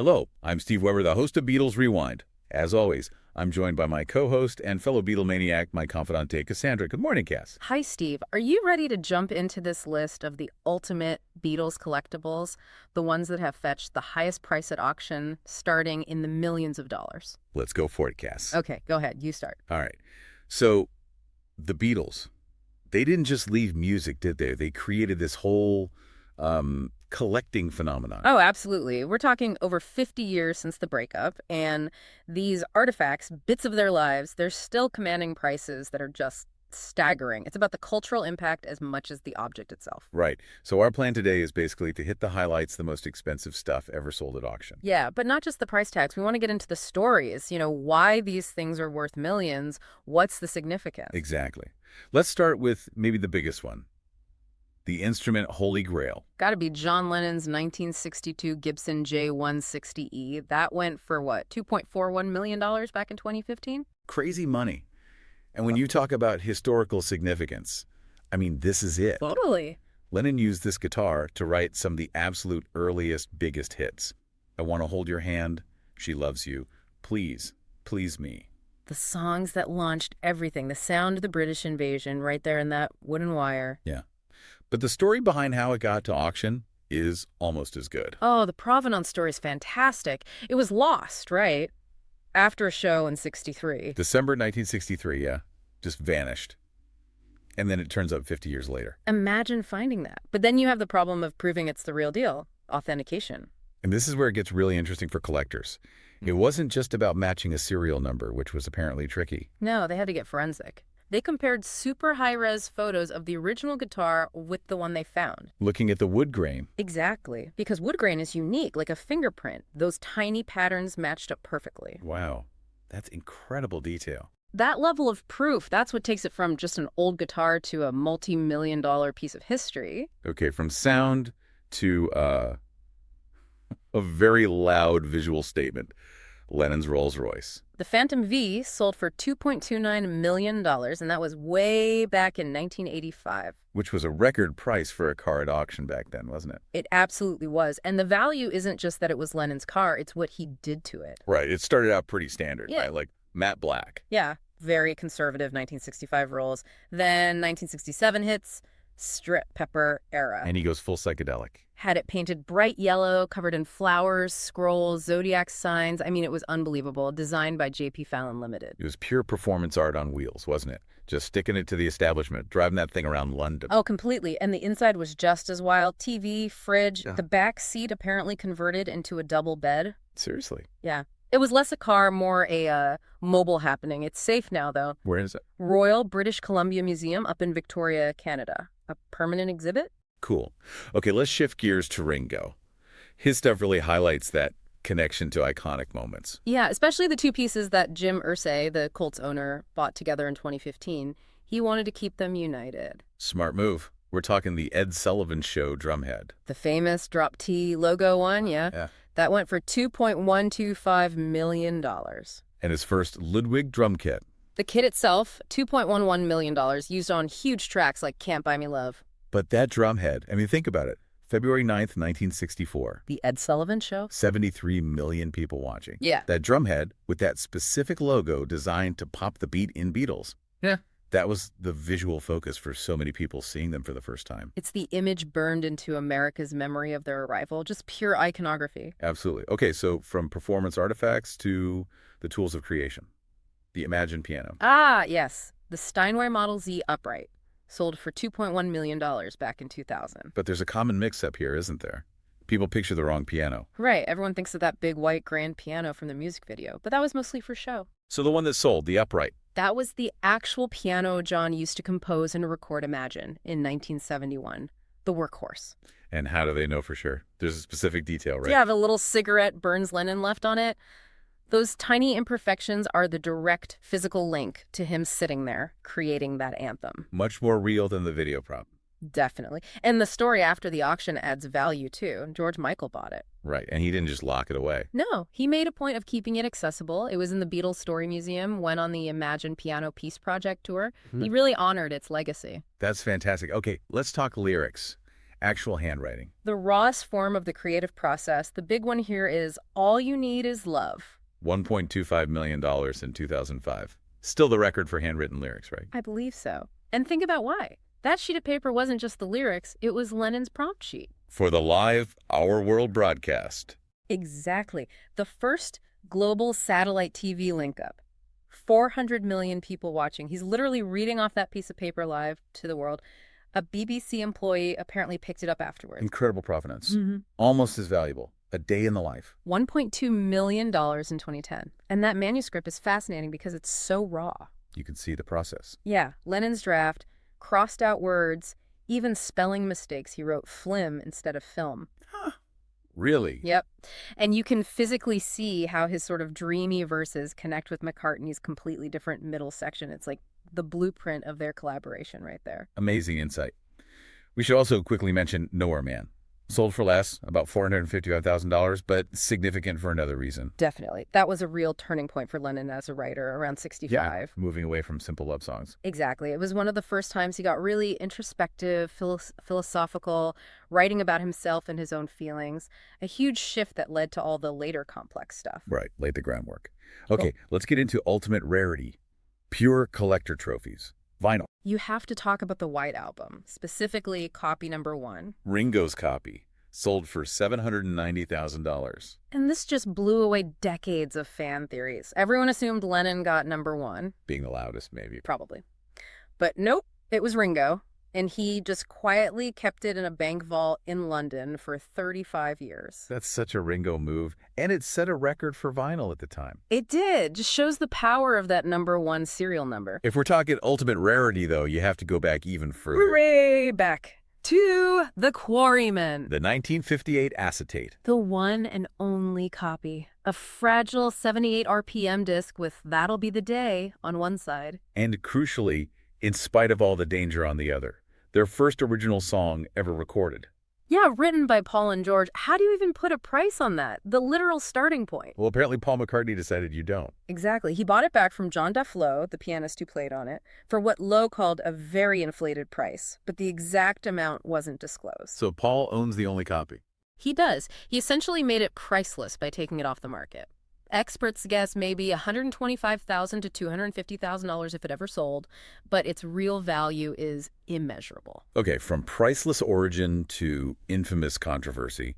Hello, I'm Steve Weber, the host of Beatles Rewind. As always, I'm joined by my co-host and fellow Beatlemaniac, my confidante, Cassandra. Good morning, Cass. Hi, Steve. Are you ready to jump into this list of the ultimate Beatles collectibles, the ones that have fetched the highest price at auction, starting in the millions of dollars? Let's go for it, Cass. Okay, go ahead. You start. All right. So, the Beatles, they didn't just leave music, did they? They created this whole collecting phenomenon. Oh, absolutely. We're talking over 50 years since the breakup, and these artifacts, bits of their lives, they're still commanding prices that are just staggering. It's about the cultural impact as much as the object itself. Right. So our plan today is basically to hit the highlights, the most expensive stuff ever sold at auction. Yeah, but not just the price tags. We want to get into the stories, why these things are worth millions. What's the significance? Exactly. Let's start with maybe the biggest one. The instrument Holy Grail. Got to be John Lennon's 1962 Gibson J-160E. That went for what, $2.41 million back in 2015? Crazy money. And when you talk about historical significance, I mean, this is it. Totally. Lennon used this guitar to write some of the absolute earliest, biggest hits. I Want to Hold Your Hand, She Loves You, Please, Please Me. The songs that launched everything, the sound of the British invasion right there in that wooden wire. Yeah. But the story behind how it got to auction is almost as good. Oh, the provenance story is fantastic. It was lost, right? After a show in '63. December 1963, yeah. Just vanished. And then it turns up 50 years later. Imagine finding that. But then you have the problem of proving it's the real deal. Authentication. And this is where it gets really interesting for collectors. It wasn't just about matching a serial number, which was apparently tricky. No, they had to get forensic. They compared super high-res photos of the original guitar with the one they found. Looking at the wood grain. Exactly. Because wood grain is unique, like a fingerprint. Those tiny patterns matched up perfectly. Wow. That's incredible detail. That level of proof, that's what takes it from just an old guitar to a multi-million-dollar piece of history. Okay, from sound to a very loud visual statement. Lennon's Rolls-Royce. The Phantom V sold for $2.29 million, and that was way back in 1985. Which was a record price for a car at auction back then, wasn't it? It absolutely was. And the value isn't just that it was Lennon's car, it's what he did to it. Right. It started out pretty standard, Yeah. right? Like matte black. Yeah, very conservative 1965 rolls. Then 1967 hits, strip pepper era. And he goes full psychedelic. Had it painted bright yellow, covered in flowers, scrolls, zodiac signs. I mean, it was unbelievable. Designed by J.P. Fallon Limited. It was pure performance art on wheels, wasn't it? Just sticking it to the establishment, driving that thing around London. Oh, completely. And the inside was just as wild. TV, fridge, Yeah. The back seat apparently converted into a double bed. Seriously. Yeah. It was less a car, more a mobile happening. It's safe now, though. Where is it? Royal British Columbia Museum up in Victoria, Canada. A permanent exhibit? Cool. Okay, let's shift gears to Ringo. His stuff really highlights that connection to iconic moments. Yeah, especially the two pieces that Jim Irsay, the Colts owner, bought together in 2015. He wanted to keep them united. Smart move. We're talking the Ed Sullivan Show drumhead. The famous Drop T logo one, yeah. That went for $2.125 million. And his first Ludwig drum kit. The kit itself, $2.11 million, used on huge tracks like Can't Buy Me Love. But that drumhead, I mean, think about it. February 9th, 1964. The Ed Sullivan Show? 73 million people watching. Yeah. That drumhead with that specific logo designed to pop the beat in Beatles. Yeah. That was the visual focus for so many people seeing them for the first time. It's the image burned into America's memory of their arrival. Just pure iconography. Absolutely. Okay, so from performance artifacts to the tools of creation. The Imagine piano. Ah, yes. The Steinway Model Z upright. Sold for $2.1 million back in 2000. But there's a common mix-up here, isn't there? People picture the wrong piano. Right. Everyone thinks of that big white grand piano from the music video, but that was mostly for show. So the one that sold, the upright. That was the actual piano John used to compose and record Imagine in 1971. The workhorse. And how do they know for sure? There's a specific detail, right? Yeah, the little cigarette Burns Lennon left on it. Those tiny imperfections are the direct physical link to him sitting there creating that anthem. Much more real than the video prop. Definitely. And the story after the auction adds value, too. George Michael bought it. Right, and he didn't just lock it away. No, he made a point of keeping it accessible. It was in the Beatles Story Museum, went on the Imagine Piano Piece Project tour. He really honored its legacy. That's fantastic. Okay, let's talk lyrics. actual handwriting. The rawest form of the creative process. The big one here is all you need is love. $1.25 million in 2005. Still the record for handwritten lyrics, right? I believe so. And think about why. That sheet of paper wasn't just the lyrics, it was Lennon's prompt sheet. For the live Our World broadcast. Exactly. The first global satellite TV link-up. 400 million people watching. He's literally reading off that piece of paper live to the world. A BBC employee apparently picked it up afterwards. Incredible provenance. Almost as valuable. A day in the life. $1.2 million in 2010. And that manuscript is fascinating because it's so raw. You can see the process. Yeah, Lennon's draft, crossed out words, even spelling mistakes. He wrote flim instead of film. Huh. Really? Yep. And you can physically see how his sort of dreamy verses connect with McCartney's completely different middle section. It's like the blueprint of their collaboration right there. Amazing insight. We should also quickly mention Nowhere Man. Sold for less, about $455,000, but significant for another reason. Definitely. That was a real turning point for Lennon as a writer around 65. Yeah, moving away from simple love songs. Exactly. It was one of the first times he got really introspective, philosophical, writing about himself and his own feelings. A huge shift that led to all the later complex stuff. Right, laid the groundwork. Okay, Let's get into ultimate rarity. Pure collector trophies. Vinyl. You have to talk about the White Album, specifically copy number 1. Ringo's copy. Sold for $790,000. And this just blew away decades of fan theories. Everyone assumed Lennon got number 1. Being the loudest, maybe. Probably. But nope, it was Ringo. And he just quietly kept it in a bank vault in London for 35 years. That's such a Ringo move. And it set a record for vinyl at the time. It did. Just shows the power of that number 1 serial number. If we're talking ultimate rarity, though, you have to go back even further. Hooray! Back to the Quarrymen. The 1958 acetate. The one and only copy. A fragile 78 RPM disc with That'll Be the Day on one side. And crucially, in spite of all the danger on the other. Their first original song ever recorded. Yeah, written by Paul and George. How do you even put a price on that? The literal starting point. Well, apparently Paul McCartney decided you don't. Exactly. He bought it back from John Lowe, the pianist who played on it, for what Lowe called a very inflated price, but the exact amount wasn't disclosed. So Paul owns the only copy. He does. He essentially made it priceless by taking it off the market. Experts guess maybe $125,000 to $250,000 if it ever sold, but its real value is immeasurable. Okay, from priceless origin to infamous controversy,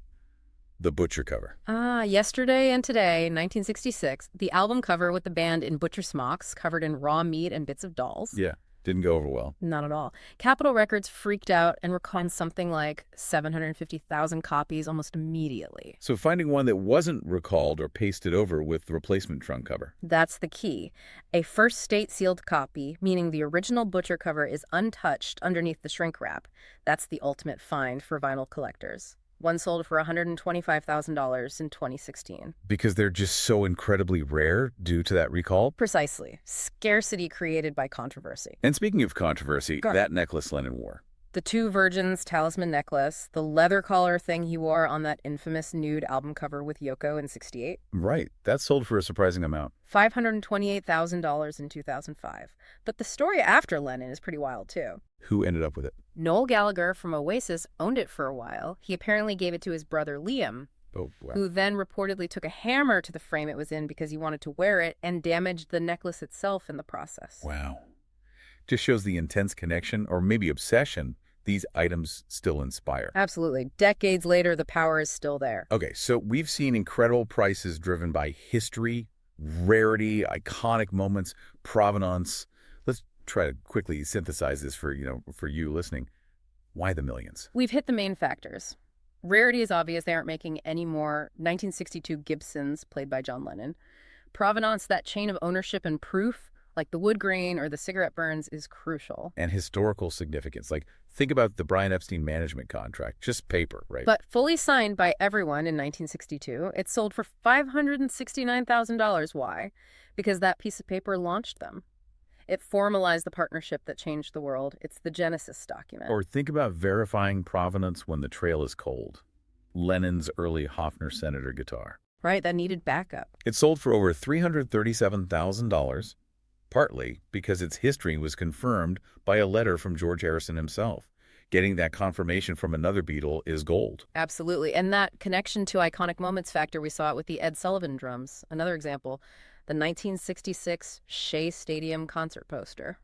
the Butcher cover. Yesterday and Today, 1966, the album cover with the band in butcher smocks covered in raw meat and bits of dolls. Yeah, didn't go over well. Not at all. Capitol Records freaked out and recalled something like 750,000 copies almost immediately. So finding one that wasn't recalled or pasted over with the replacement trunk cover. That's the key. A first state sealed copy, meaning the original Butcher cover is untouched underneath the shrink wrap. That's the ultimate find for vinyl collectors. One sold for $125,000 in 2016. Because they're just so incredibly rare due to that recall? Precisely. Scarcity created by controversy. And speaking of controversy, that necklace Lennon wore. The Two Virgins talisman necklace, the leather collar thing he wore on that infamous nude album cover with Yoko in '68. Right. That sold for a surprising amount. $528,000 in 2005. But the story after Lennon is pretty wild, too. Who ended up with it? Noel Gallagher from Oasis owned it for a while. He apparently gave it to his brother Liam, who then reportedly took a hammer to the frame it was in because he wanted to wear it and damaged the necklace itself in the process. Wow. Just shows the intense connection, or maybe obsession, these items still inspire. Absolutely. Decades later, the power is still there. Okay, so we've seen incredible prices driven by history, rarity, iconic moments, provenance. Let's try to quickly synthesize this for you listening. Why the millions? We've hit the main factors. Rarity is obvious. They aren't making any more 1962 Gibsons played by John Lennon. Provenance, that chain of ownership and proof, like the wood grain or the cigarette burns, is crucial. And historical significance. Like, think about the Brian Epstein management contract. Just paper, right? But fully signed by everyone in 1962, it sold for $569,000. Why? Because that piece of paper launched them. It formalized the partnership that changed the world. It's the Genesis document. Or think about verifying provenance when the trail is cold. Lennon's early Hofner Senator guitar. Right, that needed backup. It sold for over $337,000. Partly because its history was confirmed by a letter from George Harrison himself, Getting that confirmation from another Beatle is gold. Absolutely. And that connection to iconic moments factor, we saw it with the Ed Sullivan drums. Another example, the 1966 Shea Stadium concert poster.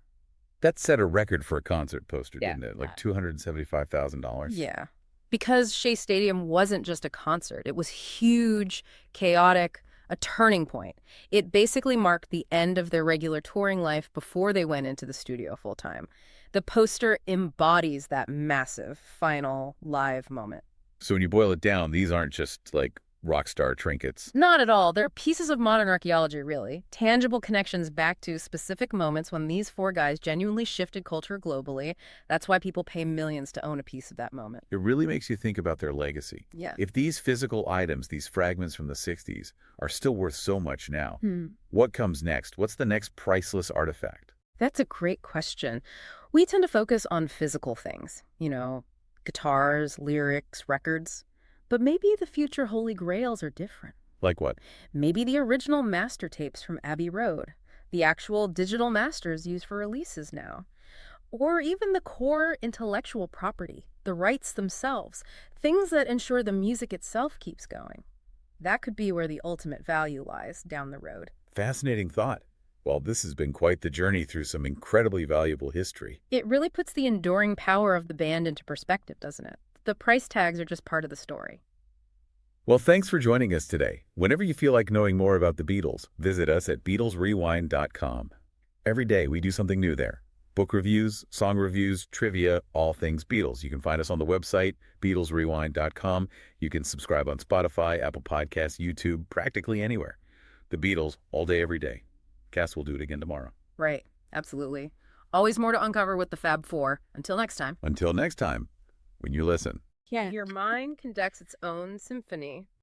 That set a record for a concert poster, Yeah. didn't it? Like $275,000. Yeah. Because Shea Stadium wasn't just a concert, it was huge, chaotic, a turning point. It basically marked the end of their regular touring life before they went into the studio full time. The poster embodies that massive final live moment. So when you boil it down, these aren't just like rock star trinkets. Not at all. They're pieces of modern archaeology, really. Tangible connections back to specific moments when these four guys genuinely shifted culture globally. That's why people pay millions to own a piece of that moment. It really makes you think about their legacy. Yeah. If these physical items, these fragments from the 60s, are still worth so much now, Hmm. what comes next? What's the next priceless artifact? That's a great question. We tend to focus on physical things, guitars, lyrics, records. But maybe the future Holy Grails are different. Like what? Maybe the original master tapes from Abbey Road, the actual digital masters used for releases now, or even the core intellectual property, the rights themselves, things that ensure the music itself keeps going. That could be where the ultimate value lies down the road. Fascinating thought. Well, this has been quite the journey through some incredibly valuable history. It really puts the enduring power of the band into perspective, doesn't it? The price tags are just part of the story. Well, thanks for joining us today. Whenever you feel like knowing more about the Beatles, visit us at BeatlesRewind.com. Every day we do something new there. Book reviews, song reviews, trivia, all things Beatles. You can find us on the website, BeatlesRewind.com. You can subscribe on Spotify, Apple Podcasts, YouTube, practically anywhere. The Beatles, all day, every day. Cass will do it again tomorrow. Right. Absolutely. Always more to uncover with the Fab Four. Until next time. Until next time, when you listen. Yeah. Your mind conducts its own symphony.